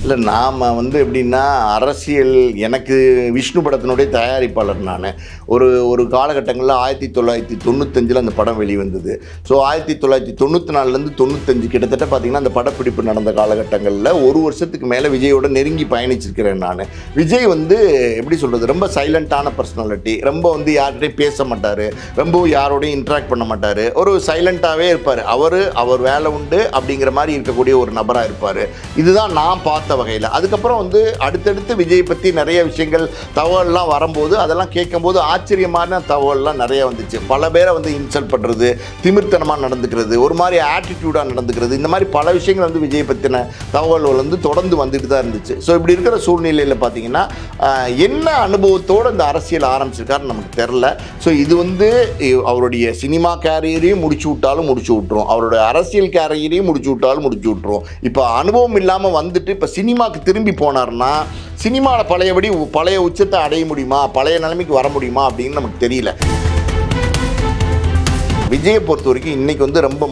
இல்லை நாம் எப்படின்னா அரசியல் எனக்கு விஷ்ணு படத்தினுடைய தயாரிப்பாளர் நான் ஒரு காலகட்டங்களில் 1995 அந்த படம் வெளிவந்தது. ஸோ 1994 95 கிட்டத்தட்ட பார்த்திங்கன்னா அந்த படப்பிடிப்பு நடந்த காலகட்டங்களில் ஒரு வருஷத்துக்கு மேலே விஜயோட நெருங்கி பயணிச்சிருக்கிறேன் நான். விஜய் எப்படி சொல்கிறது, ரொம்ப சைலண்ட்டான பர்சனாலிட்டி, ரொம்ப யார்கிட்டையும் பேச மாட்டார், ரொம்ப யாரோடையும் இன்ட்ராக்ட் பண்ண மாட்டார், ஒரு சைலண்ட்டாகவே இருப்பார். அவர் வேலை உண்டு அப்படிங்கிற மாதிரி இருக்கக்கூடிய ஒரு நபராக இருப்பார். இதுதான் நான் பார்த்த வகையில். அதுக்கப்புறம் அடுத்தடுத்து விஜய் பற்றி நிறைய விஷயங்கள் தகவல்லாம் வரும்போது அதெல்லாம் கேட்கும்போது ஆச்சரியமான தகவல்லாம் நிறைய வந்துச்சு. பல பேரை இன்சல்ட் பண்ணுறது, திமிர்த்தனமாக நடந்துக்கிறது, ஒரு மாதிரி ஆட்டிடியூடாக நடந்துக்கிறது, இந்த மாதிரி பல விஷயங்கள் விஜய் பற்றின தகவல்கள் தொடர்ந்து வந்துட்டு தான் இருந்துச்சு. ஸோ இப்படி இருக்கிற சூழ்நிலையில் பார்த்தீங்கன்னா என்ன அனுபவத்தோடு இந்த அரசியல் ஆரம்பிச்சிருக்காருன்னு நமக்கு தெரில. ஸோ இது அவருடைய சினிமா கேரியரையும் முடிச்சு விட்டாலும் முடிச்சு விட்டுரும், அவருடைய அரசியல் கேரியரையும் முடிச்சு விட்டாலும் முடிச்சு விட்டுரும். இப்போ அனுபவம் இல்லாமல் இப்போ சினிமாவுக்கு திரும்பி போனார்னா சினிமாவில் பழைய உச்சத்தை அடைய முடியுமா, பழைய நிலைமைக்கு வர முடியுமா அப்படின்னு நமக்கு தெரியல. விஜயை பொறுத்த வரைக்கும் இன்றைக்கி ரொம்ப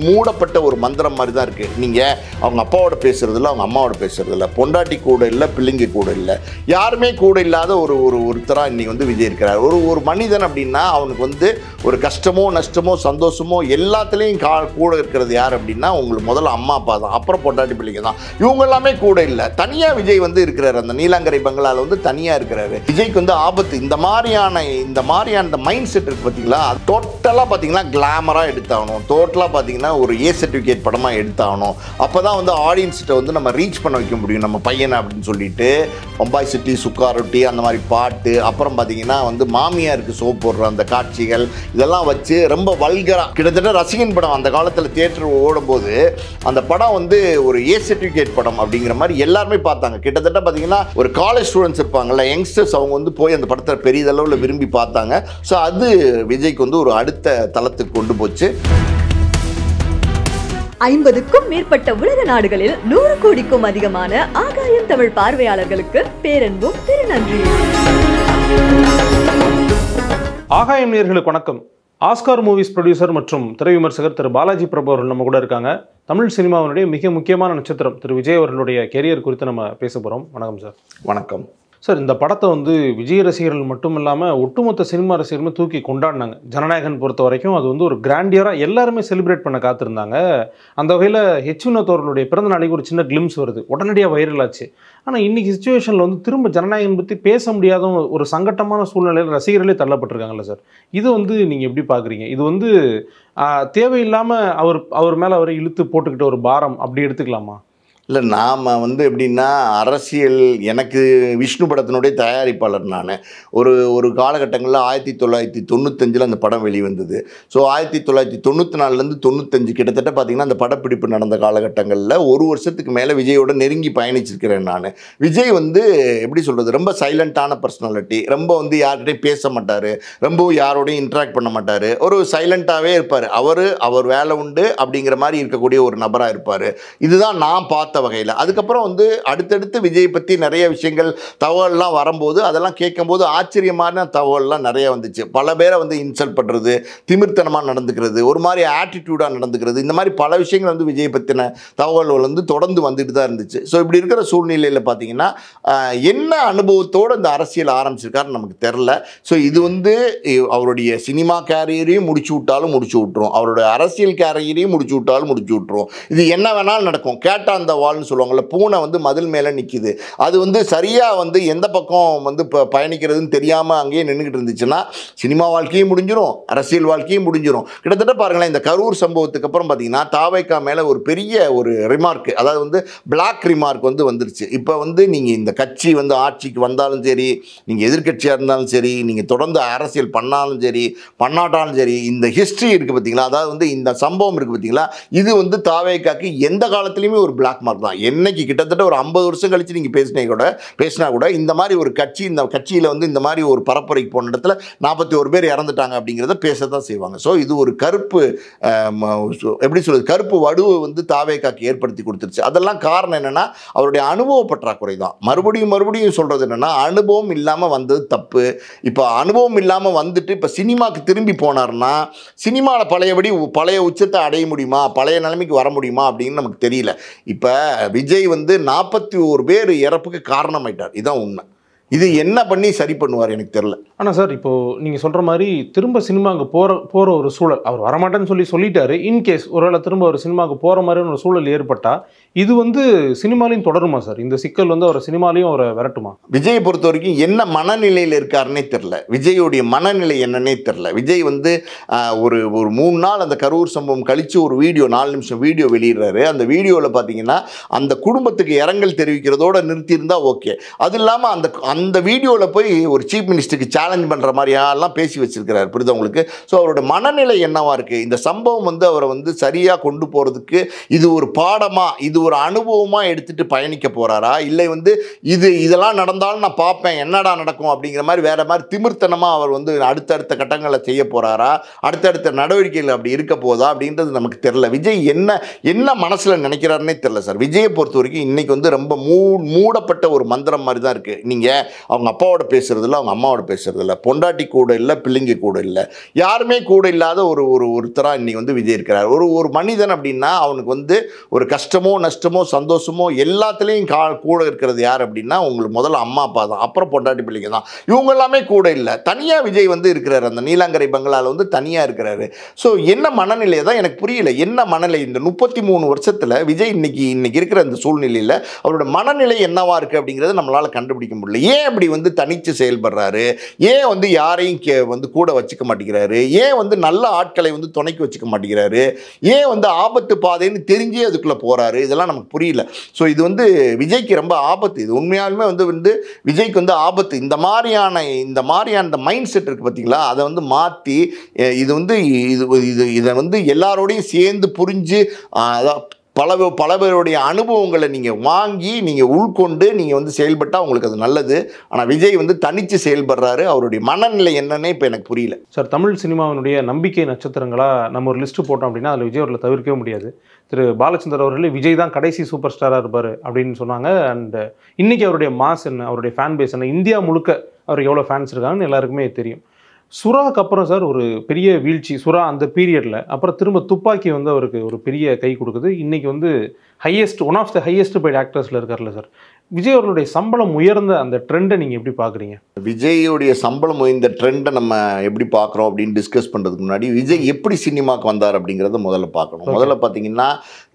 மூடப்பட்ட ஒரு மந்திரம் மாதிரி தான் இருக்குது. நீங்கள் அவங்க அப்பாவோட பேசுகிறதில்ல, அவங்க அம்மாவோட பேசுகிறதில்ல, பொண்டாட்டி கூட இல்லை, பிள்ளைங்க கூட இல்லை, யாருமே கூட இல்லாத ஒருத்தராக இன்றைக்கி விஜய் இருக்கிறார். ஒரு மனிதன் அப்படின்னா அவனுக்கு ஒரு கஷ்டமோ நஷ்டமோ சந்தோஷமோ எல்லாத்துலேயும் கூட இருக்கிறது யார் அப்படின்னா உங்களுக்கு முதல்ல அம்மா அப்பா தான், அப்புறம் பொண்டாட்டி பிள்ளைங்க தான். இவங்க எல்லாமே கூட இல்லை, தனியாக விஜய் இருக்கிறார். அந்த நீலாங்கரை பங்களாவில் தனியாக இருக்கிறாரு. விஜய்க்கு ஆபத்து. இந்த மாதிரியான மைண்ட் செட் இருக்குது பார்த்தீங்களா, டோட்டலாக பார்த்தீங்கன்னா கிளாமராக எடுத்தாகணும், டோட்டலாக பார்த்தீங்கன்னா ஒரு ஏ சர்டிஃபிகேட் படமாக எடுத்தாகணும். அப்போ தான் ஆடியன்ஸ்கிட்ட நம்ம ரீச் பண்ண வைக்க முடியும் நம்ம பையனை அப்படின்னு சொல்லிட்டு பம்பாய் சிட்டி, சுக்கா ரொட்டி, அந்த மாதிரி பாட்டு, அப்புறம் பார்த்தீங்கன்னா மாமியாருக்கு சோப் போடுற அந்த காட்சிகள், இதெல்லாம் வச்சு ரொம்ப வல்கராக, கிட்டத்தட்ட ரசிகன் படம் அந்த காலத்தில் தியேட்டர் ஓடும்போது அந்த படம் ஒரு ஏ சர்டிஃபிகேட் படம் அப்படிங்கிற மாதிரி எல்லாருமே பார்த்தாங்க. கிட்டத்தட்ட பார்த்தீங்கன்னா ஒரு காலேஜ் ஸ்டூடெண்ட்ஸ் இருப்பாங்கல்ல, யங்ஸ்டர்ஸ், அவங்க போய் அந்த படத்தை பெரியதளவில் விரும்பி பார்த்தாங்க. ஸோ அது விஜய்க்கு ஒரு அடுத்த தளத்துக்கு கொண்டு போச்சு. 50க்கும் மேற்பட்ட உலக நாடுகளில் 100 கோடிக்கும் அதிகமான ஆகாயம் தமிழ் பார்வையாளர்களுக்கு பேரன்பும் திருநன்றியும். ஆகாயம் நேயர்களுக்கு வணக்கம். ஆஸ்கார் மூவிஸ் ப்ரொடியூசர் மற்றும் திரை விமர்சகர் திரு பாலாஜி பிரபு அவர்கள் நம்ம கூட இருக்காங்க. தமிழ் சினிமாவினுடைய மிக முக்கியமான நட்சத்திரம் திரு விஜய் அவர்களுடைய கெரியர் குறித்து நம்ம பேச போகிறோம். வணக்கம் சார். வணக்கம் சார். இந்த படத்தை விஜய் ரசிகர்கள் மட்டும் இல்லாமல் ஒட்டுமொத்த சினிமா ரசிகர்களுமே தூக்கி கொண்டாடினாங்க. ஜனநாயகன் பொறுத்த வரைக்கும் அது ஒரு கிராண்டியராக எல்லாருமே செலிப்ரேட் பண்ண காத்திருந்தாங்க. அந்த வகையில் வினோத் அவர்களுடைய பிறந்த நாளைக்கு ஒரு சின்ன கிளிம்ஸ் வருது, உடனடியாக வைரல் ஆச்சு. ஆனால் இன்றைக்கி சிச்சுவேஷனில் திரும்ப ஜனநாயகன் பற்றி பேச முடியாத ஒரு சங்கட்டமான சூழ்நிலையில் ரசிகர்களே தள்ளப்பட்டிருக்காங்கல்ல சார். இது நீங்கள் எப்படி பார்க்குறீங்க? இது தேவையில்லாமல் அவர் மேலே அவரை இழுத்து போட்டுக்கிட்ட ஒரு பாரம் அப்படி எடுத்துக்கலாமா? இல்லை, நாம் எப்படின்னா அரசியல் எனக்கு விஷ்ணு படத்தினுடைய தயாரிப்பாளர் நான் ஒரு காலகட்டங்களில் 1995 அந்த படம் வெளிவந்தது. ஸோ 1994 95 கிட்டத்தட்ட பார்த்திங்கன்னா அந்த படப்பிடிப்பு நடந்த காலகட்டங்களில் ஒரு வருஷத்துக்கு மேலே விஜயோட நெருங்கி பயணிச்சிருக்கிறேன் நான். விஜய் எப்படி சொல்கிறது, ரொம்ப சைலண்ட்டான பர்சனாலிட்டி, ரொம்ப யார்கிட்டையும் பேச மாட்டார், ரொம்ப யாரோடையும் இன்ட்ராக்ட் பண்ண மாட்டார், ஒரு சைலண்ட்டாகவே இருப்பார். அவர் வேலை உண்டு அப்படிங்கிற மாதிரி இருக்கக்கூடிய ஒரு நபராக இருப்பார். இதுதான் நான் பார்த்த வகையில். அதுக்கப்புறம் அடுத்தடுத்து விஜய் பற்றி நிறைய விஷயங்கள் தகவல்லாம் வரும்போது அதெல்லாம் கேட்கும்போது ஆச்சரியமான தகவல்லாம் நிறைய வந்துச்சு. பல பேரை இன்சல்ட் பண்ணுறது, திமிர்த்தனமாக நடந்துக்கிறது, ஒரு மாதிரி ஆட்டிடியூடாக நடந்துக்கிறது, இந்த மாதிரி பல விஷயங்கள் விஜய் பற்றின தகவல்கள் தொடர்ந்து வந்துட்டு தான் இருந்துச்சு. ஸோ இப்படி இருக்கிற சூழ்நிலையில் பார்த்தீங்கன்னா என்ன அனுபவத்தோடு இந்த அரசியல் ஆரம்பிச்சிருக்காருன்னு நமக்கு தெரில. ஸோ இது அவருடைய சினிமா கேரியரையும் முடிச்சு விட்டாலும் முடிச்சு விட்டுரும், அவருடைய அரசியல் கேரியரையும் முடிச்சு விட்டாலும் முடிச்சு விட்டுரும். இது என்ன வேணாலும் நடக்கும். கேட்டால் அந்த வால்னு சொல்லுவாங்கள்ல, பூனை மதில் மேலே நிற்கிது, அது சரியாக எந்த பக்கம் பயணிக்கிறதுன்னு தெரியாமல் அங்கேயே நின்றுக்கிட்டு இருந்துச்சுன்னா சினிமா வாழ்க்கையும் முடிஞ்சிடும், அரசியல் வாழ்க்கையும் முடிஞ்சிடும். கிட்டத்தட்ட பாருங்களேன், இந்த கரூர் சம்பவத்துக்கு அப்புறம் பார்த்தீங்கன்னா தாவைக்கா மேலே ஒரு பெரிய ஒரு ரிமார்க், அதாவது பிளாக் ரிமார்க் வந்துருச்சு. இப்போ நீங்கள் இந்த கட்சி ஆட்சிக்கு வந்தாலும் சரி, நீங்கள் எதிர்கட்சியாக இருந்தாலும் சரி, நீங்கள் தொடர்ந்து அரசியல் பண்ணாலும் சரி பண்ணாட்டாலும் சரி, இந்த ஹிஸ்ட்ரி இருக்குது பார்த்தீங்களா, அதாவது இந்த சம்பவம் இருக்குது பார்த்தீங்களா, இது தாவைக்காக்கு எந்த காலத்துலேயுமே ஒரு பிளாக் மார்க் தான். என்னைக்கு கிட்டத்தட்ட ஒரு 50 வருஷம் கழிச்சு நீங்கள் பேசினா கூட இந்த மாதிரி ஒரு கட்சி, இந்த கட்சியில் இந்த மாதிரி ஒரு பரப்புரைக்கு போன இடத்துல 41 பேர் இறந்துட்டாங்க அப்படிங்கிறத பேசத்தான் செய்வாங்க. ஸோ இது ஒரு கருப்பு, எப்படி சொல்கிறது, கருப்பு வடுவை தாவேக்காக்கு ஏற்படுத்தி கொடுத்துருச்சு. அதெல்லாம் காரணம் என்னென்னா அவருடைய அனுபவ பற்றாக்குறை தான். மறுபடியும் சொல்கிறது என்னென்னா அனுபவம் இல்லாமல் வந்தது தப்பு. இப்போ அனுபவம் இல்லாமல் இப்போ சினிமாவுக்கு திரும்பி போனார்னா சினிமாவில் பழைய உச்சத்தை அடைய முடியுமா, பழைய நிலைமைக்கு வர முடியுமா அப்படின்னு நமக்கு தெரியல. இப்போ விஜய் வந்து 41 பேர் இறப்புக்கு காரணமாயிட்டார். இதுதான் உண்மை. இது என்ன பண்ணி சரி பண்ணுவார் எனக்கு தெரியல. ஆனால் சார், இப்போது நீங்கள் சொல்கிற மாதிரி திரும்ப சினிமாவுக்கு போகிற ஒரு சூழல், அவர் வரமாட்டேன்னு சொல்லிட்டாரு. இன்கேஸ் ஒருவேளை திரும்ப ஒரு சினிமாவுக்கு போகிற மாதிரியான ஒரு சூழல் ஏற்பட்டால் இது வந்து சினிமாலையும் தொடருமா சார்? இந்த சிக்கல் வந்து அவர் சினிமாலையும் அவரை விரட்டுமா? விஜயை பொறுத்த வரைக்கும் என்ன மனநிலையில் இருக்காருன்னே தெரில. விஜயோடைய மனநிலை என்னன்னே தெரில. விஜய் வந்து ஒரு 3 நாள் அந்த கரூர் சம்பவம் கழித்து ஒரு வீடியோ 4 நிமிஷம் வீடியோ வெளியிடுறாரு. அந்த வீடியோவில் பார்த்தீங்கன்னா அந்த குடும்பத்துக்கு இரங்கல் தெரிவிக்கிறதோட நிறுத்தியிருந்தால் ஓகே. அது இல்லாமல் அந்த வீடியோவில் போய் ஒரு சீஃப் மினிஸ்டருக்கு சேலஞ்ச் பண்ணுற மாதிரியாலாம் பேசி வச்சிருக்கிறார். புரியுது உங்களுக்கு? ஸோ அவரோட மனநிலை என்னவா இருக்குது? இந்த சம்பவம் வந்து அவரை வந்து சரியாக கொண்டு போகிறதுக்கு இது ஒரு பாடமாக, இது ஒரு அனுபவமாக எடுத்துகிட்டு பயணிக்க போகிறாரா, இல்லை வந்து இதெல்லாம் நடந்தாலும் நான் பார்ப்பேன் என்னடா நடக்கும் அப்படிங்கிற மாதிரி வேறு மாதிரி திமிர்த்தனமாக அவர் வந்து அடுத்தடுத்த கட்டங்களை செய்ய போகிறாரா, அடுத்தடுத்த நடவடிக்கைகள் அப்படி இருக்க போதா அப்படின்றது நமக்கு தெரில. விஜய் என்ன மனசில் நினைக்கிறாருன்னே தெரில சார். விஜயை பொறுத்த வரைக்கும் இன்றைக்கி வந்து ரொம்ப மூடப்பட்ட ஒரு மந்திரம் மாதிரி தான் இருக்குது. நீங்கள் அவங்க அப்பாவோட பேசுறதில்ல, அவங்க அம்மாவோட பேசுறதில்ல, பொண்டாட்டி கூட இல்லை, பிள்ளைங்க கூட இல்லை, யாருமே கூட இல்லாத ஒருத்தராக இன்னைக்கு வந்து விஜய் இருக்கிறார். ஒரு மனிதன் அப்படின்னா அவனுக்கு வந்து ஒரு கஷ்டமோ நஷ்டமோ சந்தோஷமோ எல்லாத்துலேயும் கூட இருக்கிறது யார் அப்படின்னா உங்களுக்கு முதல்ல அம்மா அப்பா தான், அப்புறம் பொண்டாட்டி பிள்ளைங்க தான். இவங்க எல்லாமே கூட இல்லை. தனியாக விஜய் வந்து இருக்கிறார். அந்த நீலாங்கரை பங்களாவில் வந்து தனியாக இருக்கிறாரு. ஸோ என்ன மனநிலை தான் எனக்கு புரியல. என்ன மனநிலை இந்த 33 வருஷத்தில் விஜய் இன்னைக்கு இருக்கிற அந்த சூழ்நிலையில் அவரோட மனநிலை என்னவா இருக்குது அப்படிங்கிறத நம்மளால் கண்டுபிடிக்க முடியல. ஏன் அப்படி வந்து தனித்து செயல்படுறாரு? ஏன் வந்து யாரையும் வந்து கூட வச்சுக்க மாட்டேங்கிறாரு? ஏன் வந்து நல்ல ஆட்களை வந்து துணைக்கு வச்சுக்க மாட்டேங்கிறாரு? ஏன் வந்து ஆபத்து பாதைன்னு தெரிஞ்சே அதுக்குள்ளே போகிறாரு? இதெல்லாம் நமக்கு புரியல. ஸோ இது வந்து விஜய்க்கு ரொம்ப ஆபத்து. இது உண்மையாலுமே வந்து விஜய்க்கு வந்து ஆபத்து. இந்த மாதிரியான இந்த மைண்ட் செட் இருக்குது பார்த்தீங்களா, அதை வந்து மாற்றி இது வந்து இதை வந்து எல்லாரோடையும் சேர்ந்து புரிஞ்சு பல பேருடைய அனுபவங்களை நீங்கள் வாங்கி நீங்கள் உள்கொண்டு நீங்கள் வந்து செயல்பட்டால் உங்களுக்கு அது நல்லது. ஆனால் விஜய் வந்து தனித்து செயல்படுறாரு. அவருடைய மனநிலை என்னன்னே இப்போ எனக்கு புரியல சார். தமிழ் சினிமாவினுடைய நம்பிக்கை நட்சத்திரங்களாக நம்ம ஒரு லிஸ்ட்டு போட்டோம் அப்படின்னா அதில் விஜய் அவர்களை தவிர்க்கவே முடியாது. திரு பாலச்சந்தர் அவர்கள் விஜய் தான் கடைசி சூப்பர் ஸ்டாராக இருப்பார் அப்படின்னு சொன்னாங்க. அண்ட் இன்றைக்கி அவருடைய மாஸ் என்ன, அவருடைய ஃபேன் பேஸ் என்ன, இந்தியா முழுக்க அவருக்கு எவ்வளோ ஃபேன்ஸ் இருக்காங்கன்னு எல்லாருக்குமே தெரியும். சுறாக்கு அப்புறம் சார் ஒரு பெரிய வீழ்ச்சி சுறா அந்த பீரியடில். அப்புறம் திரும்ப துப்பாக்கி வந்து அவருக்கு ஒரு பெரிய கை கொடுக்குது. இன்றைக்கி வந்து one of the highest paid ஆக்டர்ஸில் இருக்கார்ல சார். விஜய் அவர்களுடைய சம்பளம் உயர்ந்த அந்த ட்ரெண்டை நீங்கள் எப்படி பார்க்குறீங்க? விஜயோடைய சம்பளம் உயர்ந்த ட்ரெண்டை நம்ம எப்படி பார்க்குறோம் அப்படின்னு டிஸ்கஸ் பண்ணுறதுக்கு முன்னாடி விஜய் எப்படி சினிமாவுக்கு வந்தார் அப்படிங்கிறத முதல்ல பார்க்கணும். முதல்ல பார்த்தீங்கன்னா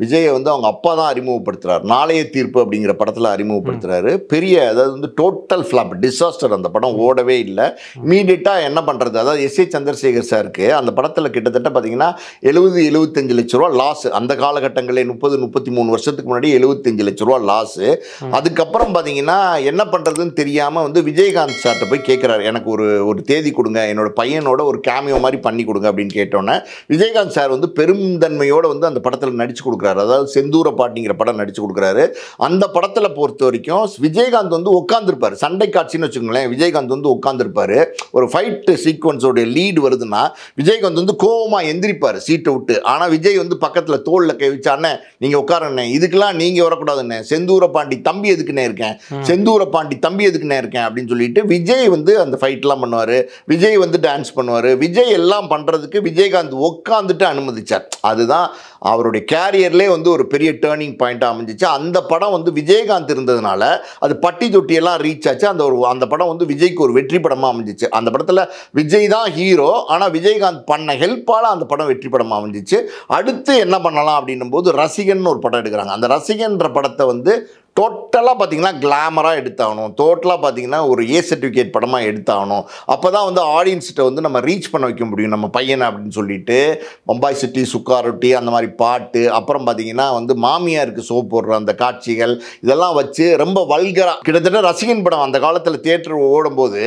விஜயை வந்து அவங்க அப்பா தான் அறிமுகப்படுத்துகிறார். நாளைய தீர்ப்பு அப்படிங்கிற படத்தில் அறிமுகப்படுத்துகிறாரு. பெரிய அதாவது வந்து டோட்டல் ஃப்ளாப், டிசாஸ்டர். அந்த படம் ஓடவே இல்லை. இமீடியட்டாக என்ன பண்ணுறது, அதாவது எஸ்.ஏ. சந்திரசேகர் சாருக்கு அந்த படத்தில் கிட்டத்தட்ட பார்த்தீங்கன்னா 70-75 லட்ச ரூபா லாஸ். அந்த காலகட்டங்களில் 30-33 வருஷத்துக்கு முன்னாடி 75 லட்ச ரூபா லாஸு. அதுக்கப்புறம் பார்த்தீங்கன்னா என்ன பண்ணுறதுன்னு தெரியாமல் வந்து விஜயகாந்த் சார்கிட்ட போய் கேட்குறாரு, எனக்கு ஒரு தேதி கொடுங்க, என்னோட பையனோட ஒரு கேமியோ மாதிரி பண்ணி கொடுங்க அப்படின்னு கேட்டோன்னே விஜயகாந்த் சார் வந்து பெருந்தன்மையோடு வந்து அந்த படத்தில் நடித்து கொடுக்குறாரு. அதாவது செந்தூர பாட்டிங்கிற படம் நடித்து கொடுக்குறாரு. அந்த படத்தில் பொறுத்த வரைக்கும் விஜயகாந்த் வந்து உட்காந்துருப்பார். சண்டை காட்சின்னு வச்சுக்கோங்களேன், விஜயகாந்த் வந்து உட்காந்துருப்பார். ஒரு ஃபைட் சீக்வன்ஸோடைய லீடு வருதுன்னா விஜயகாந்த் வந்து கோவமாக எந்திரிப்பார் சீட்டை விட்டு. ஆனால் விஜய் வந்து பக்கத்தில் தோளில் கை வச்சானே, நீங்கள் உட்காரண்ணே, இதுக்கெல்லாம் நீங்கள் வரக்கூடாதுண்ணே, செந்தூர பாண்டி தம்பி எதுக்குன்னே இருக்கேன், செந்தூர பாண்டி தம்பி எதுக்குன்னே இருக்கேன் அப்படின்னு சொல்லிட்டு விஜய் வந்து அந்த ஃபைட்லாம் பண்ணுவார். விஜய் வந்து டான்ஸ் பண்ணுவார். விஜய் எல்லாம் பண்ணுறதுக்கு விஜயகாந்த் உட்காந்துட்டு அனுமதிச்சார். அதுதான் அவருடைய கேரியர்லேயே வந்து ஒரு பெரிய டேர்னிங் பாயிண்ட்டாக அமைஞ்சிச்சு. அந்த படம் வந்து விஜயகாந்த் இருந்ததுனால அது பட்டி தொட்டியெல்லாம் ரீச் ஆச்சு. அந்த படம் வந்து விஜய்க்கு ஒரு வெற்றி படமாக அமைஞ்சிச்சு. அந்த படத்தில் விஜய் தான் ஹீரோ, ஆனால் விஜயகாந்த் பண்ண ஹெல்ப்பால் அந்த படம் வெற்றி படமாக அமைஞ்சிச்சு. அடுத்து என்ன பண்ணலாம் அப்படின்னும் போது ரசிகன் ஒரு படம் எடுக்கிறாங்க. அந்த ரசிகன்ற படத்தை வந்து டோட்டலாக பார்த்தீங்கன்னா கிளாமராக எடுத்தாகணும், டோட்டலாக பார்த்தீங்கன்னா ஒரு ஏ சர்டிஃபிகேட் படமாக எடுத்தாகணும். அப்போ தான் வந்து ஆடியன்ஸ்கிட்ட வந்து நம்ம ரீச் பண்ண வைக்க முடியும் நம்ம பையனை அப்படின்னு சொல்லிட்டு பம்பாய் சிட்டி, சுக்கா ரொட்டி, அந்த மாதிரி பாட்டு, அப்புறம் பார்த்தீங்கன்னா வந்து மாமியாருக்கு சோப் போடுற அந்த காட்சிகள், இதெல்லாம் வச்சு ரொம்ப வல்கராக கிட்டத்தட்ட ரசிகன் படம் அந்த காலத்தில் தியேட்டர் ஓடும்போது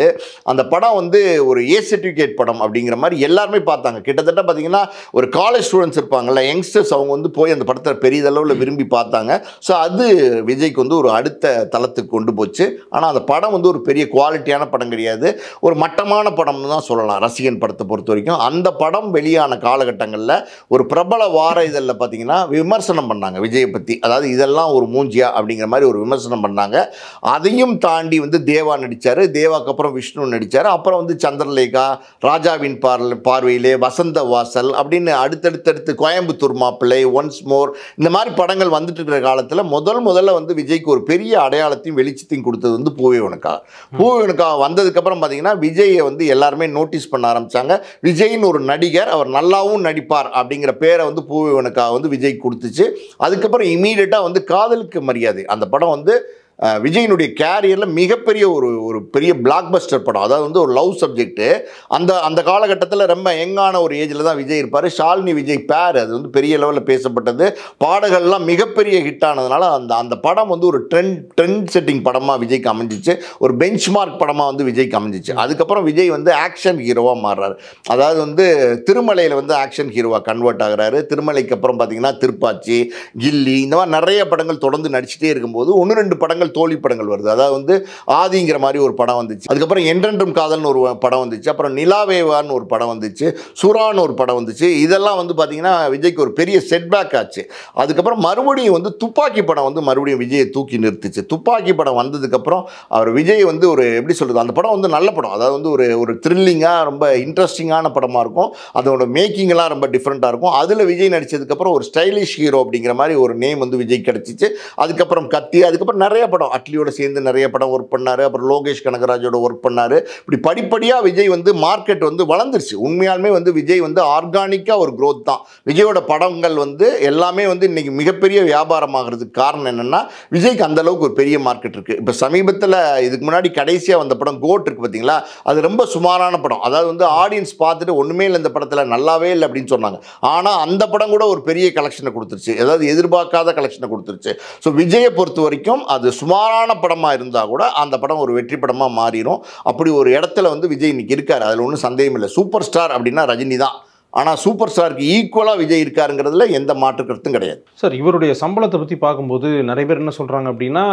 அந்த படம் வந்து ஒரு ஏ சர்டிஃபிகேட் படம் அப்படிங்கிற மாதிரி எல்லாருமே பார்த்தாங்க. கிட்டத்தட்ட பார்த்தீங்கன்னா ஒரு காலேஜ் ஸ்டூடெண்ட்ஸ் இருப்பாங்கள்ல, யங்ஸ்டர்ஸ், அவங்க வந்து போய் அந்த படத்தை பெரியதளவில் விரும்பி பார்த்தாங்க. ஸோ அது விஜய் வந்து ஒரு அடுத்த தளத்துக்கு கொண்டு போச்சு. ஆனால் அந்த படம் வந்து ஒரு பெரிய குவாலிட்டியான படம் கிடையாது, ஒரு மட்டமான படம்னு தான் சொல்லலாம் ரசிகன் படத்தை பொறுத்த வரைக்கும். அந்த படம் வெளியான காலகட்டங்களில் ஒரு பிரபல வார தேர்தலில் பார்த்தீங்கன்னா விமர்சனம் பண்ணாங்க விஜயை பற்றி. அதாவது இதெல்லாம் ஒரு மூஞ்சியா அப்படிங்கிற மாதிரி ஒரு விமர்சனம் பண்ணாங்க. அதையும் தாண்டி வந்து தேவா நடித்தார். தேவாக்கு அப்புறம் விஷ்ணு நடித்தார். அப்புறம் வந்து சந்திரலேகா, ராஜாவின் பார்வையிலே, வசந்த வாசல் அப்படின்னு அடுத்தடுத்து கோயம்புத்தூர் மாப்பிள்ளை, ஒன்ஸ் மோர் இந்த மாதிரி படங்கள் வந்துட்டு இருக்கிற காலத்தில் முதல்ல வந்து விஜய்க்கு ஒரு பெரிய அடையாளத்தையும் வெளிச்சத்தையும் கொடுத்தது வந்து பூவே உனக்கா. பூவே உனக்கா வந்ததுக்கப்புறம் பார்த்தீங்கன்னா விஜயை வந்து எல்லாருமே நோட்டீஸ் பண்ண ஆரம்பித்தாங்க. விஜய்னு ஒரு நடிகர், அவர் நல்லாவும் நடிப்பார் அப்படிங்கிற பேரை வந்து பூவே உனக்கா வந்து விஜய் கொடுத்துச்சு. அதுக்கப்புறம் இமீடியட்டாக வந்து காதலுக்கு மரியாதை அந்த படம் வந்து விஜயினுடைய கேரியரில் மிகப்பெரிய ஒரு பெரிய பிளாக் பஸ்டர் படம். அதாவது வந்து ஒரு லவ் சப்ஜெக்ட்டு. அந்த காலகட்டத்தில் ரொம்ப யங்கான ஒரு ஏஜில் தான் விஜய் இருப்பார். ஷாலினி விஜய் பேர் அது வந்து பெரிய லெவலில் பேசப்பட்டது. பாடல்கள்லாம் மிகப்பெரிய ஹிட் ஆனதுனால அந்த படம் வந்து ஒரு ட்ரெண்ட் செட்டிங் படமாக விஜய்க்கு அமைஞ்சிச்சு. ஒரு பெஞ்ச் மார்க் படமாக வந்து விஜய்க்கு அமைஞ்சிச்சு. அதுக்கப்புறம் விஜய் வந்து ஆக்ஷன் ஹீரோவாக மாறுறாரு. அதாவது வந்து திருமலையில் வந்து ஆக்ஷன் ஹீரோவாக கன்வெர்ட் ஆகிறாரு. திருமலைக்கு அப்புறம் பார்த்தீங்கன்னா திருப்பாச்சி, கில்லி இந்த மாதிரி நிறைய படங்கள் தொடர்ந்து நடிச்சுட்டே இருக்கும்போது 1-2 படங்கள் தோழி படங்கள் வருது. அதாவது வந்து ஆதிங்கிற மாதிரி ஒரு படம் வந்துச்சு. அதுக்கப்புறம் என்றென்றும் காதல்னு ஒரு படம் வந்துச்சு. அப்புறம் நிலாவேவான்னு ஒரு படம் வந்துச்சு. சுறான்னு ஒரு படம் வந்துச்சு. இதெல்லாம் வந்து பார்த்தீங்கன்னா விஜய்க்கு ஒரு பெரிய செட்பேக் ஆச்சு. அதுக்கப்புறம் மறுபடியும் வந்து துப்பாக்கி படம் வந்து மறுபடியும் விஜயை தூக்கி நிறுத்துச்சு. துப்பாக்கி படம் வந்ததுக்கப்புறம் அவர் விஜய் வந்து ஒரு எப்படி சொல்கிறது, அந்த படம் வந்து நல்ல படம். அதாவது வந்து ஒரு த்ரில்லிங்காக ரொம்ப இன்ட்ரெஸ்டிங்கான படமாக இருக்கும். அதோட மேக்கிங்லாம் ரொம்ப டிஃப்ரெண்ட்டாக இருக்கும். அதில் விஜய் நடித்ததுக்கப்புறம் ஒரு ஸ்டைலிஷ் ஹீரோ அப்படிங்கிற மாதிரி ஒரு நேம் வந்து விஜய் கிடச்சிச்சு. அதுக்கப்புறம் கத்தி, அதுக்கப்புறம் நிறைய படம் அட்லியோட சேர்ந்து நிறைய படம் ஒர்க் பண்ணார். அப்புறம் லோகேஷ் கனகராஜோட ஒர்க் பண்ணார். இப்படி படிப்படியாக விஜய் வந்து மார்க்கெட் வந்து வளர்ந்துருச்சு. உண்மையாலுமே வந்து விஜய் வந்து ஆர்கானிக்காக ஒரு க்ரோத் தான். விஜயோட படங்கள் வந்து எல்லாமே வந்து இன்றைக்கி மிகப்பெரிய வியாபாரமாகிறதுக்கு காரணம் என்னென்னா விஜய்க்கு அந்தளவுக்கு ஒரு பெரிய மார்க்கெட் இருக்குது. இப்போ சமீபத்தில் இதுக்கு முன்னாடி கடைசியாக வந்த படம் கோட் இருக்குது பார்த்தீங்களா, அது ரொம்ப சுமாரான படம். அதாவது வந்து ஆடியன்ஸ் பார்த்துட்டு ஒன்றுமே இல்லை இந்த படத்தில், நல்லாவே இல்லை அப்படின்னு சொன்னாங்க. ஆனால் அந்த படம் கூட ஒரு பெரிய கலெக்ஷனை கொடுத்துருச்சு. அதாவது எதிர்பார்க்காத கலெக்ஷனை கொடுத்துருச்சு. ஸோ விஜயை பொறுத்த வரைக்கும் அது சுமாரான படமாக இருந்தால் கூட அந்த படம் ஒரு வெற்றி படமாக மாறிடும். அப்படி ஒரு இடத்துல வந்து விஜய் இன்னைக்கு இருக்கார். அதில் ஒன்றும் சந்தேகம் இல்லை. சூப்பர் ஸ்டார் அப்படின்னா ரஜினி தான். ஆனால் சூப்பர் ஸ்டாருக்கு ஈக்குவலாக விஜய் இருக்காருங்கிறதுல எந்த மாற்று கருத்தும் கிடையாது. சார், இவருடைய சம்பளத்தை பற்றி பார்க்கும்போது நிறைய பேர் என்ன சொல்கிறாங்க அப்படின்னா,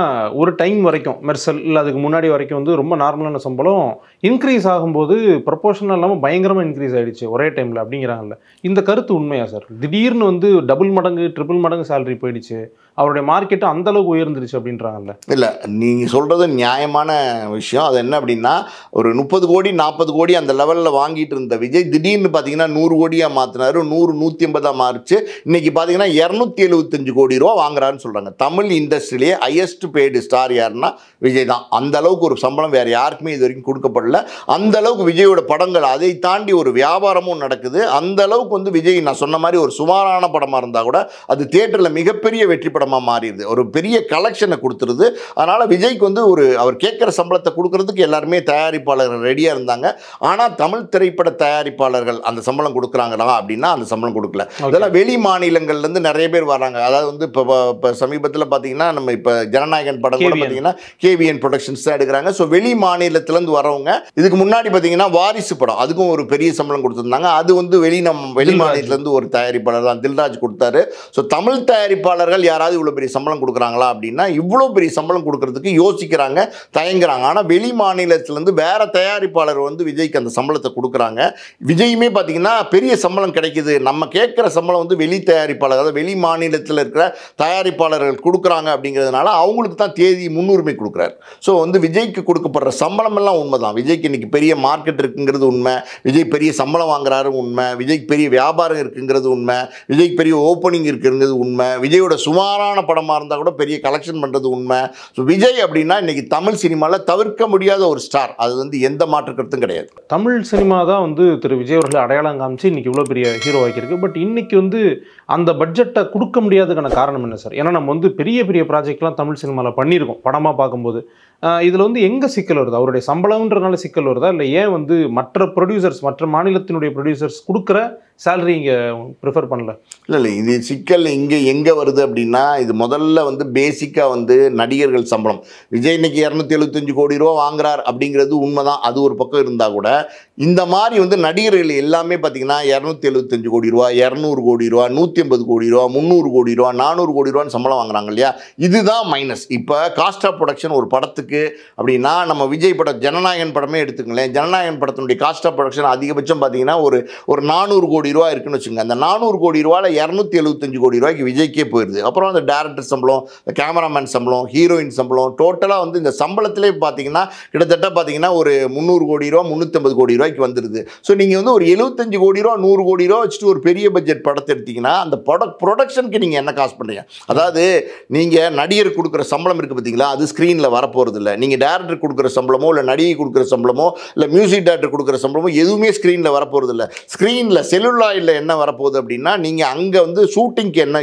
ஒரு டைம் வரைக்கும் மெர்சல் இல்லை அதுக்கு முன்னாடி வரைக்கும் வந்து ரொம்ப நார்மலான சம்பளம் இன்க்ரீஸ் ஆகும்போது ப்ரொபோஷனல் இல்லாமல் பயங்கரமாக இன்க்ரீஸ் ஆகிடுச்சு ஒரே டைமில் அப்படிங்கிறாங்கல்ல. இந்த கருத்து உண்மையா சார்? திடீர்னு வந்து டபுள் மடங்கு ட்ரிபிள் மடங்கு சேலரி போயிடுச்சு, அவருடைய மார்க்கெட்டு அந்தளவுக்கு உயர்ந்துருச்சு அப்படின்றாங்கல்ல. இல்லை, நீங்கள் சொல்கிறது நியாயமான விஷயம். அது என்ன அப்படின்னா, ஒரு 30 கோடி 40 கோடி அந்த லெவலில் வாங்கிட்டு இருந்த விஜய் திடீர்னு பார்த்தீங்கன்னா 100 கோடியாக மாற்றினார். 100 150 மாறிச்சு. இன்றைக்கி பார்த்தீங்கன்னா 275 கோடி ரூபா வாங்குறாருன்னு சொல்கிறாங்க. தமிழ் இண்டஸ்ட்ரியிலேயே ஹையஸ்ட் பெய்டு ஸ்டார் யாருன்னா விஜய் தான். அந்த அளவுக்கு ஒரு சம்பளம் வேறு யாருக்குமே இது வரைக்கும் கொடுக்கப்படல. அந்த அளவுக்கு விஜயோட படங்கள் அதை தாண்டி ஒரு வியாபாரமும் நடக்குது. அந்த அளவுக்கு வந்து விஜய் நான் சொன்ன மாதிரி ஒரு சுமாரான படமாக இருந்தால் கூட அது தியேட்டரில் மிகப்பெரிய வெற்றி படமாக மாறிடுது. ஒரு பெரிய கலெக்ஷனை கொடுத்துருது. அதனால் விஜய்க்கு வந்து அவர் கேட்குற சம்பளத்தை கொடுக்கறதுக்கு எல்லாருமே தயாரிப்பாளர்கள் ரெடியாக இருந்தாங்க. ஆனால் தமிழ் திரைப்பட தயாரிப்பாளர்கள் அந்த சம்பளம் கொடுக்குறாங்களா அப்படின்னா அந்த சம்பளம் கொடுக்கல. அதெல்லாம் வெளி மாநிலங்கள்லேருந்து நிறைய பேர் வராங்க. அதாவது வந்து இப்போ சமீபத்தில் பார்த்தீங்கன்னா நம்ம இப்போ ஜனநாயகன் படம் கூட பார்த்தீங்கன்னா கேவிஎன் ப்ரொடக்ஷன்ஸ் தான் எடுக்கிறாங்க. ஸோ வெளி மாநிலத்திலேருந்து வரவங்க. இதுக்கு முன்னாடி பார்த்தீங்கன்னா வாரிசு படம், அதுக்கும் ஒரு பெரிய சம்பளம் கொடுத்துருந்தாங்க. அது வந்து வெளி மாநிலத்திலேருந்து ஒரு தயாரிப்பாளர் தான் தில்ராஜ் கொடுத்தாரு. ஸோ தமிழ் தயாரிப்பாளர்கள் யாராவது இவ்வளோ பெரிய சம்பளம் கொடுக்குறாங்களா அப்படின்னா இவ்வளோ பெரிய சம்பளம் கொடுக்கறதுக்கு யோசிக்கிறாங்க, தயங்குறாங்க. ஆனால் வெளி மாநிலத்திலேருந்து வேற தயாரிப்பாளர் வந்து விஜய்க்கு அந்த சம்பளத்தை கொடுக்குறாங்க. விஜயுமே பார்த்தீங்கன்னா பெரிய சம்பளம் கிடைக்குது, நம்ம கேட்குற சம்பளம் வந்து வெளி தயாரிப்பாளர், அதாவது வெளி மாநிலத்தில் இருக்கிற தயாரிப்பாளர்கள் கொடுக்குறாங்க அப்படிங்கிறதுனால அவங்களுக்கு தான் தேதி முன்னுரிமை கொடுக்குறாரு. ஸோ வந்து விஜய்க்கு கொடுக்கப்படுற சம்பளம் எல்லாம் உண்மை தான். விஜய்க்கு இன்னைக்கு பெரிய மார்க்கெட் இருக்குங்கிறது உண்மை. விஜய் பெரிய சம்பளம் வாங்குறாரு உண்மை. விஜய்க்கு பெரிய வியாபாரம் இருக்குங்கிறது உண்மை. விஜய்க்கு பெரிய ஓப்பனிங் இருக்குங்கிறது உண்மை. விஜயோட சுமாரான படமாக இருந்தால் கூட பெரிய கலெக்ஷன் பண்ணுறது உண்மை. ஸோ விஜய் அப்படின்னா இன்னைக்கு தமிழ் சினிமாவில் தவிர்க்க முடியாத ஒரு ஸ்டார். அது வந்து எந்த மாற்று கருத்தும் கிடையாது. தமிழ் சினிமா தான் வந்து திரு விஜய் அவர்களை அடையாளம் காமிச்சு இன்னைக்கு இவ்வளோ பெரிய ஹீரோ ஆக்கியிருக்கு. பட் இன்னைக்கு வந்து அந்த பட்ஜெட்டை கொடுக்க முடியாதுக்கான காரணம் என்ன சார்? ஏன்னா நம்ம வந்து பெரிய பெரிய ப்ராஜெக்ட்லாம் தமிழ் சினிமாவில் பண்ணியிருக்கோம் படமாக பார்க்கும்போது. இதில் வந்து எங்கே சிக்கல் வருது? அவருடைய சம்பளம்ன்றனால சிக்கல் வருதா, இல்லை ஏன் வந்து மற்ற ப்ரொடியூசர்ஸ் மற்ற மாநிலத்தினுடைய ப்ரொடியூசர்ஸ் கொடுக்குற சேலரி இங்கே ப்ரிஃபர் பண்ணல? இல்லை, இது சிக்கல் இங்கே எங்கே வருது அப்படின்னா, இது முதல்ல வந்து பேசிக்காக வந்து நடிகர்கள் சம்பளம். விஜய் இன்னைக்கு 275 கோடி ரூபா வாங்குறார் அப்படிங்கிறது உண்மைதான். அது ஒரு பக்கம் இருந்தால் கூட இந்த மாதிரி வந்து நடிகர்கள் எல்லாமே பார்த்தீங்கன்னா 275 கோடி ரூபா, 200 கோடி ரூபா, 150 கோடி ரூபா, 300 கோடி ரூபா, 400 கோடி ரூபான்னு சம்பளம் வாங்குறாங்க இல்லையா? இதுதான் மைனஸ். இப்போ காஸ்ட் ஆஃப் ப்ரொடக்ஷன் ஒரு படத்துக்கு இருக்குது அப்படின்னா, நம்ம விஜய் படம் ஜனநாயகன் படமே எடுத்துக்கங்களேன். ஜனநாயகன் படத்தினுடைய காஸ்ட் ஆஃப் ப்ரொடக்ஷன் அதிகபட்சம் பார்த்தீங்கன்னா ஒரு 400 கோடி ரூபா இருக்குன்னு வச்சுக்கோங்க. அந்த 400 கோடி ரூபாயில் 275 கோடி ரூபாய்க்கு விஜய்க்கே போயிடுது. அப்புறம் அந்த டேரக்டர் சம்பளம், கேமராமேன் சம்பளம், ஹீரோயின் சம்பளம், டோட்டலாக வந்து இந்த சம்பளத்திலே பார்த்தீங்கன்னா கிட்டத்தட்ட பார்த்தீங்கன்னா ஒரு 300 கோடி ரூபா 350 கோடி ரூபாய்க்கு வந்துடுது. ஸோ நீங்கள் வந்து ஒரு 75 கோடி ரூபா 100 கோடி ரூபா வச்சுட்டு ஒரு பெரிய பட்ஜெட் படத்தை எடுத்தீங்கன்னா அந்த ப்ரொடக்ஷனுக்கு நீங்கள் என்ன காசு பண்ணுறீங்க? அதாவது நீங்கள் நடிகர் கொடுக்குற சம்பளம் இருக்குது பார்த்தீங்களா, அது ஸ்க்ரீனில் வரப்போகிறது இல்லை. நீங்கள் டேரக்டர் கொடுக்குற சம்பளமோ இல்லை நடிகை கொடுக்குற சம்பளமோ இல்லை மியூசிக் டேரக்டர் கொடுக்குற சம்பளமோ எதுவுமே ஸ்க்ரீனில் வரப்போகிறது இல்லை. ஸ்க்ரீனில் செல்லுலாயில் என்ன வரப்போகுது அப்படின்னா, நீங்கள் அங்கே வந்து ஷூட்டிங்க்கு என்ன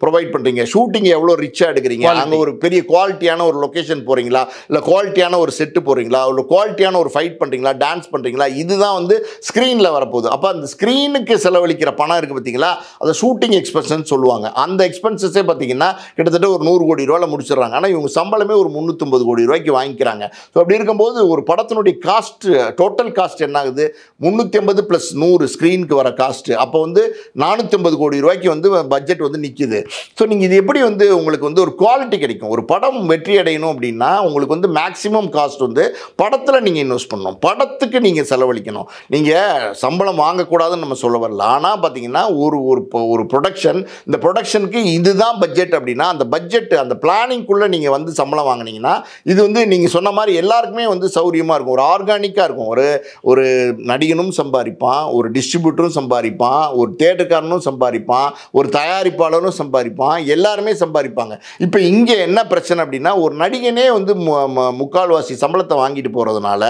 ப்ரொவைட் பண்ணுறீங்க, ஷூட்டிங் எவ்வளோ ரிச்சாக எடுக்கிறீங்க, அங்கே ஒரு பெரிய குவாலிட்டியான ஒரு லொக்கேஷன் போகிறீங்களா, இல்லை குவாலிட்டியான ஒரு செட்டு போகிறீங்களா, ஒரு குவாலிட்டியான ஒரு ஃபைட் பண்ணுறீங்களா, டான்ஸ் பண்ணுறீங்களா, இதுதான் வந்து ஸ்க்ரீனில் வரப்போகுது. அப்போ அந்த ஸ்க்ரீனுக்கு செலவழிக்கிற பணம் இருக்குது பார்த்தீங்களா, அதை ஷூட்டிங் எக்ஸ்பென்சஸ் சொல்லுவாங்க. அந்த எக்ஸ்பென்சஸே பார்த்தீங்கன்னா கிட்டத்தட்ட ஒரு 100 கோடி ரூபாயில் முடிச்சிடுறாங்க. ஆனால் இவங்க சம்பளமே ஒரு 350 கோடி ரூபாய்க்கு வாங்கிக்கிறாங்க. ஸோ அப்படி இருக்கும்போது ஒரு படத்தினுடைய காஸ்ட், டோட்டல் காஸ்ட் என்ன ஆகுது, 350 + 100 ஸ்க்ரீனுக்கு வர காஸ்ட்டு. அப்போ வந்து 450 கோடி ரூபாய்க்கு வந்து பட்ஜெட் வந்து நிற்கிது. ஸோ நீங்கள் இது எப்படி வந்து உங்களுக்கு வந்து ஒரு குவாலிட்டி கிடைக்கும்? ஒரு படம் வெற்றி அடையணும் அப்படின்னா உங்களுக்கு வந்து மேக்ஸிமம் காஸ்ட் வந்து படத்தில் நீங்கள் இன்வெஸ்ட் பண்ணணும், படத்துக்கு நீங்கள் செலவழிக்கணும். நீங்கள் சம்பளம் வாங்கக்கூடாதுன்னு நம்ம சொல்ல வரல. ஆனால் பார்த்தீங்கன்னா ஒரு ப்ரொடக்ஷன், இந்த ப்ரொடக்ஷனுக்கு இதுதான் பட்ஜெட் அப்படின்னா அந்த பட்ஜெட், அந்த பிளானிங்குள்ளே நீங்கள் வந்து சம்பளம் வாங்கினீங்கன்னா இது வந்து நீங்கள் சொன்ன மாதிரி எல்லாருக்குமே வந்து சௌரியமாக இருக்கும், ஒரு ஆர்கானிக்காக இருக்கும். ஒரு நடிகனும் சம்பாதிப்பான், ஒரு டிஸ்ட்ரிபியூட்டரும் சம்பாதிப்பான், ஒரு தேட்டருக்காரனும் சம்பாதிப்பான், ஒரு தயாரிப்பாளரும் சம்பாதிப்பான், எல்லாருமே சம்பாதிப்பாங்க. இப்போ இங்கே என்ன பிரச்சனை அப்படின்னா, ஒரு நடிகனே வந்து முக்கால்வாசி சம்பளத்தை வாங்கிட்டு போகிறதுனால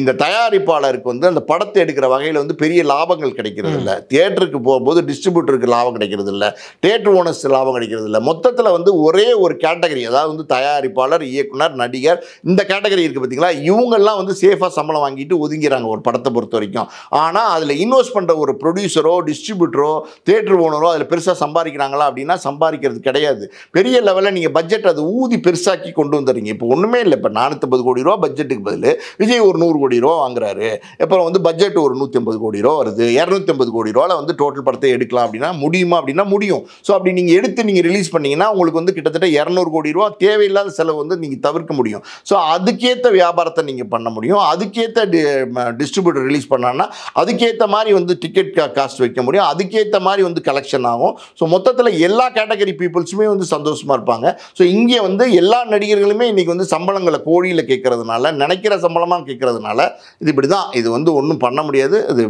இந்த தயாரிப்பாளருக்கு வந்து அந்த படத்தை எடுக்கிற வகையில் வந்து பெரிய லாபங்கள் கிடைக்கிறது இல்லை. தியேட்டருக்கு போகும்போது டிஸ்ட்ரிபியூட்டருக்கு லாபம் கிடைக்கிறது இல்லை, தியேட்டர் ஓனர்ஸ் லாபம் கிடைக்கிறது இல்லை. மொத்தத்தில் வந்து ஒரே ஒரு கேட்டகரி, அதாவது வந்து தயாரிப்பாளர், இயக்குனர், நடிகர், இந்த கேட்டகரி இருக்குது பார்த்தீங்களா, இவங்கெல்லாம் வந்து சேஃபாக சம்பளம் வாங்கிட்டு ஒதுங்கிறாங்க ஒரு படத்தை பொறுத்த வரைக்கும். ஆனால் அதில் இன்வெஸ்ட் பண்ணுற ஒரு ப்ரொடியூசரோ டிஸ்ட்ரிபியூட்டரோ தியேட்டர் ஓனரோ அதில் பெருசாக சம்பாதிக்கிறாங்களா அப்படின்னா சம்பாதிக்கிறது கிடையாது. பெரிய லெவலில் நீங்கள் பட்ஜெட் அது ஊதி பெருசாக்கி கொண்டு வந்துடுறீங்க. இப்போ ஒன்றுமே இல்லை. இப்போ 450 கோடி ரூபா பட்ஜெட்டுக்கு பதில் விஜய் ஒரு 100 கோடி ரூபா வாங்குறாரு. அப்புறம் வந்து பட்ஜெட் ஒரு 150 கோடி ரூபா வருது. 250 கோடி ரூபாவில் வந்து டோட்டல் படத்தை எடுக்கலாம் அப்படின்னா முடியுமா அப்படின்னா முடியும். ஸோ அப்படி நீங்கள் எடுத்து நீங்கள் ரிலீஸ் பண்ணிங்கன்னா உங்களுக்கு வந்து கிட்டத்தட்ட 200 கோடி ரூபா தேவையில்லாத செலவு வந்து நீங்கள் தவிர்க்க முடியும். ஸோ அதுக்கேற்ற வியாபாரத்தை நீங்கள் பண்ண முடியும். அதுக்கேற்ற டிஸ்ட்ரிபியூட்டர் ரிலீஸ் பண்ணான்னா அதுக்கேற்ற மாதிரி வந்து டிக்கெட் காஸ்ட் வைக்க முடியும். அதுக்கேற்ற மாதிரி வந்து கலெக்ஷன் ஆகும். ஸோ மொத்தத்தில் எல்லா கேட்டகரி பீப்புள்ஸுமே வந்து சந்தோஷமாக இருப்பாங்க. ஸோ இங்கே வந்து எல்லா நடிகர்களுமே இன்றைக்கி வந்து சம்பளங்களை கோடியில் கேட்கறதுனால, நினைக்கிற சம்பளமாக கேட்கறதுனால இது இப்படி தான். இது வந்து ஒன்றும் பண்ண முடியாது. இது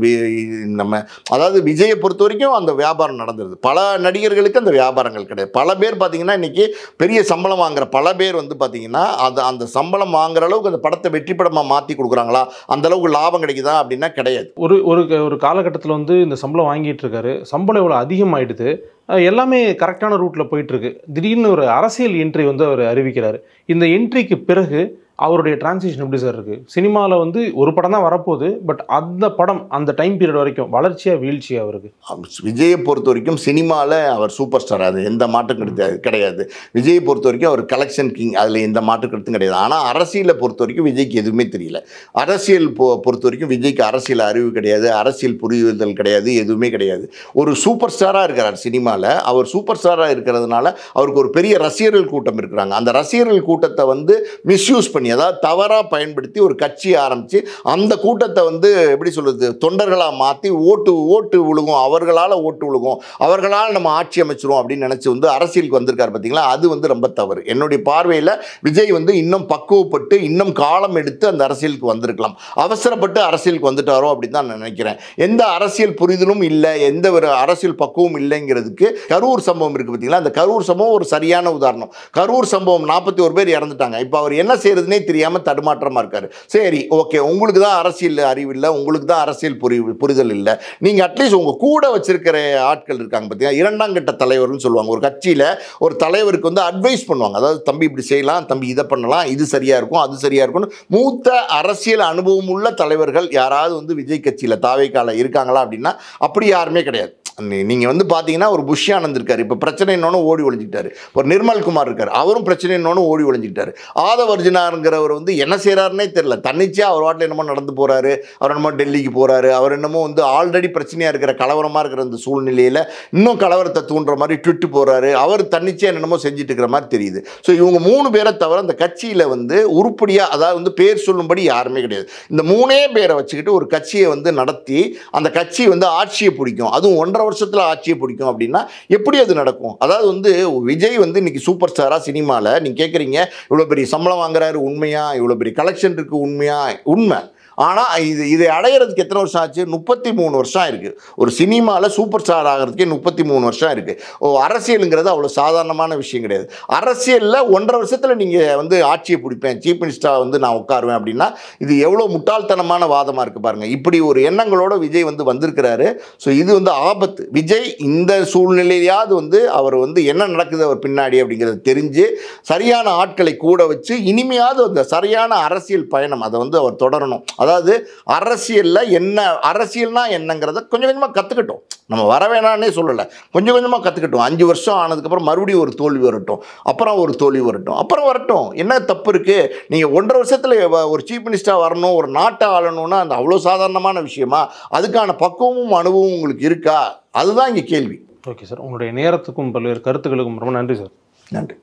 நம்ம அதாவது விஜயை பொறுத்த வரைக்கும் அந்த வியாபாரம் நடந்துருது. பல நடிகர்களுக்கு அந்த வியாபாரங்கள் கிடையாது. பல பேர் பார்த்தீங்கன்னா இன்றைக்கி பெரிய சம்பளம் வாங்குற பல பேர் வந்து பார்த்தீங்கன்னா அந்த சம்பளம் வாங்குற அளவுக்கு அந்த படத்தை வெற்றி படமாக மாற்றி கொடுக்குறாங்களா, அந்த அளவுக்கு லாபம் கிடைக்குதா அப்படின்னா கிடையாது. ஒரு காலகட்டத்தில் வந்து இந்த சம்பளம் வாங்கிட்டு இருக்காரு, சம்பளம் இவ்வளோ அதிகமாகிடுது, எல்லாமே கரெக்டான ரூட்டில் போயிட்டுருக்கு. திடீர்னு ஒரு அரசியல் என்ட்ரி வந்து அவர் அறிவிக்கிறார். இந்த என்ட்ரிக்கு பிறகு அவருடைய டிரான்சிஷன் எப்படி சார் இருக்குது? சினிமாவில் வந்து ஒரு படம் தான் வரப்போகுது, பட் அந்த படம் அந்த டைம் பீரியட் வரைக்கும் வளர்ச்சியாக வீழ்ச்சியாக அவருக்கு? விஜயை பொறுத்த வரைக்கும் சினிமாவில் அவர் சூப்பர் ஸ்டார், அது எந்த மாற்றம் கிடையாது. விஜயை பொறுத்த வரைக்கும் அவர் கலெக்ஷன் கிங், அதில் எந்த மாற்று கருத்தும் கிடையாது. ஆனால் அரசியலை பொறுத்த வரைக்கும் விஜய்க்கு எதுவுமே தெரியல. அரசியல் பொறுத்த வரைக்கும் விஜய்க்கு அரசியல் அறிவு கிடையாது, அரசியல் புரிதல் கிடையாது, எதுவுமே கிடையாது. ஒரு சூப்பர் ஸ்டாராக இருக்கிறார் சினிமாவில். அவர் சூப்பர் ஸ்டாராக இருக்கிறதுனால அவருக்கு ஒரு பெரிய ரசிகர்கள் கூட்டம் இருக்கிறாங்க. அந்த ரசிகர்கள் கூட்டத்தை வந்து மிஸ்யூஸ் பண்ணி, அதாவது தவறாக பயன்படுத்தி ஒரு கட்சி ஆரம்பித்து அந்த கூட்டத்தை வந்து எப்படி சொல்கிறது, தொண்டர்களாக மாற்றி ஓட்டு விழுகும், அவர்களால் ஓட்டு விழுகும், அவர்களால் நம்ம ஆட்சி அமைச்சிரும் அப்படின்னு நினச்சி வந்து அரசியலுக்கு வந்திருக்காரு பார்த்தீங்களா, அது வந்து ரொம்ப தவறு. என்னுடைய பார்வையில் விஜய் வந்து இன்னும் பக்குவப்பட்டு இன்னும் காலம் எடுத்து அந்த அரசியலுக்கு வந்திருக்கலாம். அவசரப்பட்டு அரசியலுக்கு வந்துட்டாரோ அப்படின்னு தான் நான் நினைக்கிறேன். எந்த அரசியல் புரிதலும் இல்லை, எந்த ஒரு அரசியல் பக்குவம் இல்லைங்கிறதுக்கு கரூர் சம்பவம் இருக்குது பார்த்தீங்களா, அந்த கரூர் சம்பவம் ஒரு சரியான உதாரணம். கரூர் சம்பவம் 41 பேர் இறந்துட்டாங்க. இப்போ அவர் என்ன செய்யறதுனே தெரியாமல் தடுமாற்றமாக இருக்காரு. சரி, ஓகே, உங்களுக்கு தான் அரசியல் அறிவு இல்லை, உங்களுக்கு தான் அரசியல் புரிதல் இல்லை, நீங்கள் அட்லீஸ்ட் உங்கள் கூட வச்சிருக்கிற ஆட்கள் இருக்காங்க பார்த்தீங்கன்னா, இரண்டாம் கட்ட தலைவர்னு சொல்லுவாங்க. ஒரு கட்சியில் ஒரு தலைவருக்கு வந்து அட்வைஸ் பண்ணுவாங்க. அதாவது தம்பி இப்படி செய்யலாம், தம்பி இதை பண்ணலாம், இது சரியாக இருக்கும், அது சரியாக இருக்கும்னு மூத்த அரசியல் அனுபவம் உள்ள தலைவர்கள் யாராவது வந்து விஜய் கட்சியில் தாவேக்கால இருக்காங்களா அப்படின்னா அப்படி யாருமே கிடையாது. நீங்கள் வந்து பார்த்தீங்கன்னா ஒரு புஷ் ஆனந்த் இருக்கார், இப்போ பிரச்சனை இன்னொன்று ஓடி ஒழிஞ்சிக்கிட்டாரு. ஒரு நிர்மல்குமார் இருக்கார், அவரும் பிரச்சனை இன்னொன்று ஓடி ஒழிஞ்சிக்கிட்டாரு. ஆதவ அர்ஜுனாங்கிறவர் வந்து என்ன செய்கிறாருன்னே தெரியல, தன்னிச்சையாக அவர் வாட்டில் என்னமோ நடந்து போகிறாரு. அவர் என்னமோ டெல்லிக்கு போகிறாரு. அவர் என்னமோ வந்து ஆல்ரெடி பிரச்சனையாக இருக்கிற கலவரமாக இருக்கிற அந்த சூழ்நிலையில் இன்னும் கலவரத்தை தூண்டுற மாதிரி ட்விட்டு போகிறாரு. அவர் தன்னிச்சையாக என்னமோ செஞ்சுட்டு இருக்கிற மாதிரி தெரியுது. ஸோ இவங்க 3 பேரை தவிர அந்த கட்சியில் வந்து உருப்படியாக, அதாவது வந்து பேர் சொல்லும்படி யாருமே கிடையாது. இந்த 3 பேரை வச்சுக்கிட்டு ஒரு கட்சியை வந்து நடத்தி அந்த கட்சி வந்து ஆட்சியை பிடிக்கும், அதுவும் 1.5 வருஷத்தில் ஆட்சியை பிடிக்கும் அப்படின்னா எப்படி அது நடக்கும்? அதாவது வந்து விஜய் வந்து இன்னைக்கு சூப்பர் ஸ்டாராக சினிமாவில் நீங்கள் கேட்குறீங்க, இவ்வளோ பெரிய சம்பளம் வாங்குறாரு உண்மையா, இவ்வளோ பெரிய கலெக்ஷன் இருக்குது உண்மையா? உண்மை. ஆனால் இதை அடையிறதுக்கு எத்தனை வருஷம் ஆச்சு? 33 வருஷம் ஆயிருக்கு. ஒரு சினிமாவில் சூப்பர் ஸ்டார் ஆகிறதுக்கே 33 வருஷம் இருக்குது. அரசியலுங்கிறது அவ்வளோ சாதாரணமான விஷயம் கிடையாது. அரசியலில் 1.5 வருஷத்தில் நீங்கள் வந்து ஆட்சியை பிடிப்பேன், சீஃப் மினிஸ்டராக வந்து நான் உட்காருவேன் அப்படின்னா இது எவ்வளோ முட்டாள்தனமான வாதமாக இருக்குது பாருங்கள். இப்படி ஒரு எண்ணங்களோட விஜய் வந்து வந்திருக்கிறாரு. ஸோ இது வந்து ஆபத்து. விஜய் இந்த சூழ்நிலையாவது வந்து அவர் வந்து என்ன நடக்குது அவர் பின்னாடி அப்படிங்கிறத தெரிஞ்சு சரியான ஆட்களை கூட வச்சு இனிமையாவது அந்த சரியான அரசியல் பயணம் அதை வந்து அவர் தொடரணும். அதாவது அரசியலில் என்ன, அரசியல்னா என்னங்கிறத கொஞ்சம் கொஞ்சமாக கற்றுக்கட்டும். நம்ம வர வேணான்னே சொல்லலை, கொஞ்சம் கொஞ்சமாக கற்றுக்கட்டும். 5 வருஷம் ஆனதுக்கப்புறம் மறுபடியும் ஒரு தோல்வி வரட்டும், அப்புறம் ஒரு தோல்வி வரட்டும், அப்புறம் வரட்டும். என்ன தப்பு இருக்குது? நீங்கள் 1.5 வருஷத்தில் ஒரு சீஃப் மினிஸ்டராக வரணும், ஒரு நாட்டை ஆளணும்னா அந்த அவ்வளோ சாதாரணமான விஷயமா? அதுக்கான பக்குவமும் அனுபவம் உங்களுக்கு இருக்கா? அதுதான் இங்கே கேள்வி. ஓகே சார், உங்களுடைய நேரத்துக்கும் பல்வேறு கருத்துக்களுக்கும் ரொம்ப நன்றி சார். நன்றி.